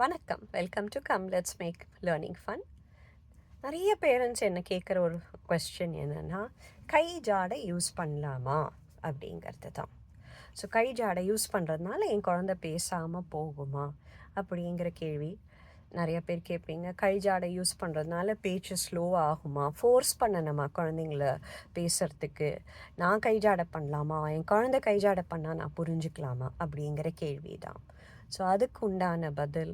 வணக்கம். Welcome to come let's make learning fun. நிறைய parents என்ன கேட்குற ஒரு கொஸ்டின் என்னென்னா, கை ஜாடை யூஸ் பண்ணலாமா அப்படிங்கிறது தான். ஸோ கை ஜாடை யூஸ் பண்ணுறதுனால என் குழந்தை பேசாமல் போகுமா அப்படிங்கிற கேள்வி நிறைய பேர் கேட்பீங்க. கை ஜாடை யூஸ் பண்ணுறதுனால பேச்சு ஸ்லோ ஆகுமா, ஃபோர்ஸ் பண்ணணுமா குழந்தைங்கள பேசுகிறதுக்கு, நான் கை ஜாடை பண்ணலாமா, என் குழந்தை கை ஜாடை பண்ணால் நான் புரிஞ்சுக்கலாமா அப்படிங்கிற கேள்வி தான். ஸோ அதுக்கு உண்டான பதில்,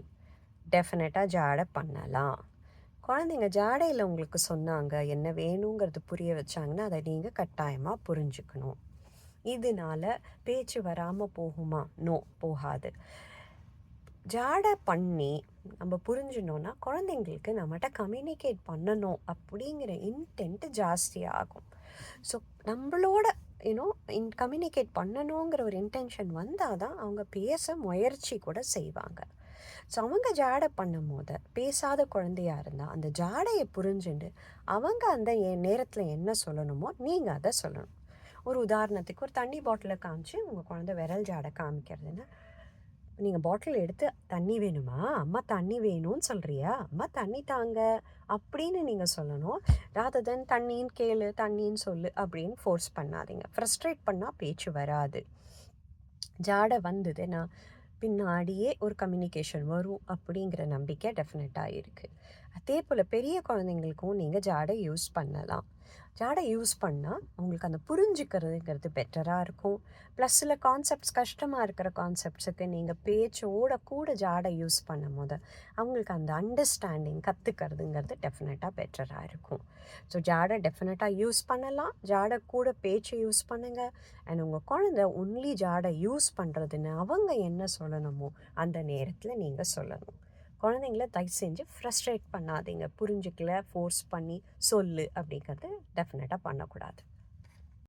டெஃபினட்டாக ஜாடை பண்ணலாம். குழந்தைங்க ஜாடையில் உங்களுக்கு சொன்னாங்க, என்ன வேணுங்கிறது புரிய வச்சாங்கன்னா அதை நீங்கள் கட்டாயமாக புரிஞ்சுக்கணும். இதனால பேச்சு வராமல் போகுமா? நோ, போகாது. ஜாடை பண்ணி நம்ம புரிஞ்சினோன்னா குழந்தைங்களுக்கு நம்மகிட்ட கம்யூனிகேட் பண்ணணும் அப்படிங்கிற இன்டென்ட் ஜாஸ்தியாகும். ஸோ நம்மளோட கம்யூனிகேட் பண்ணணுங்கிற ஒரு இன்டென்ஷன் வந்தால் தான் அவங்க பேச முயற்சி கூட செய்வாங்க. ஸோ அவங்க ஜாடை பண்ணும் போது பேசாத குழந்தையாக இருந்தால் அந்த ஜாடையை புரிஞ்சுட்டு அவங்க அந்த நேரத்தில் என்ன சொல்லணுமோ நீங்கள் அதை சொல்லணும். ஒரு உதாரணத்துக்கு, ஒரு தண்ணி பாட்டிலை காமிச்சு உங்கள் குழந்தை விரல் ஜாடை காமிக்கிறதுன்னு, நீங்கள் பாட்டில் எடுத்து தண்ணி வேணுமா, அம்மா தண்ணி வேணும்னு சொல்கிறியா, அம்மா தண்ணி தாங்க அப்படின்னு நீங்கள் சொல்லணும். ராதர் தென் தண்ணின்னு கேளு, தண்ணின்னு சொல்லு அப்படின்னு ஃபோர்ஸ் பண்ணாதீங்க. ஃப்ரஸ்ட்ரேட் பண்ணால் பேச்சு வராது. ஜாடை வந்ததுன்னா பின்னாடியே ஒரு கம்யூனிகேஷன் வரும் அப்படிங்கிற நம்பிக்கை டெஃபினட்டாக இருக்குது. அதே போல் பெரிய குழந்தைங்களுக்கும் நீங்கள் ஜாடை யூஸ் பண்ணலாம். ஜாடை யூஸ் பண்ணால் அவங்களுக்கு அந்த புரிஞ்சுக்கிறதுங்கிறது பெட்டராக இருக்கும். ப்ளஸ் சில கான்செப்ட்ஸ், கஷ்டமாக இருக்கிற கான்செப்ட்ஸுக்கு நீங்கள் பேச்சோட கூட ஜாடை யூஸ் பண்ணும் போது அவங்களுக்கு அந்த அண்டர்ஸ்டாண்டிங் கற்றுக்கிறதுங்கிறது டெஃபினட்டாக பெட்டராக இருக்கும். ஸோ ஜாடை டெஃபினட்டாக யூஸ் பண்ணலாம். ஜாடை கூட பேச்சை யூஸ் பண்ணுங்கள். அண்ட் உங்கள் குழந்தை ஒன்லி ஜாடை யூஸ் பண்ணுறதுன்னு அவங்க என்ன சொல்லணுமோ அந்த நேரத்தில் நீங்கள் சொல்லணும். குழந்தைங்கள தயவு செஞ்சு ஃப்ரஸ்ட்ரேட் பண்ணாதீங்க. புரிஞ்சுக்கல ஃபோர்ஸ் பண்ணி சொல்லு அப்படிங்கிறது டெஃபினட்டாக பண்ணக்கூடாது.